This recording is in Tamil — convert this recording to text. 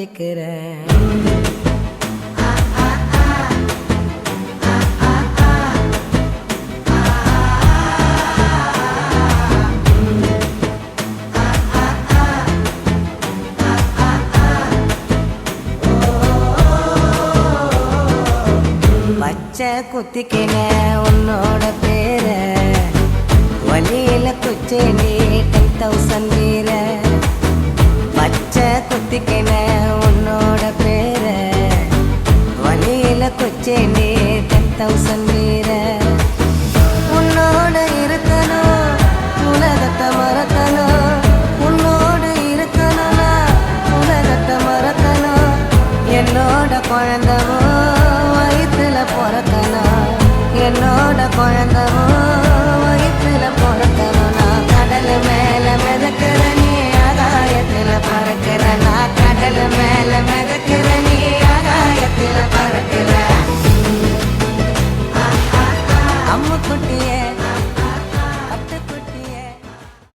வைக்கிறேன். பச்சை குத்திக்கின உன்னோட பேர வழியில குச்சேண்டி 10,000 வீர. பச்சை குத்திக்கின உன்னோட பேர வழியில குச்சேண்டி 10,000 வீர. உன்னோட இருக்கணும் உலகத்தை மறக்கணும், உன்னோடு இருக்கணும்னா உலகத்தை மறக்கணும். என்னோட குழந்தவோ வயிற்றுல பிறக்கணும், என்னோட குழந்தவோ வயிற்றுல பிறக்கணும். நான் கடல் மேல மிதக்கிற நீ ஆகாயத்துல பறக்கிற, நான் கடல் மேல மிதக்கிற நீ ஆகாயத்துல பறக்கிற. அம்முக்குட்டியே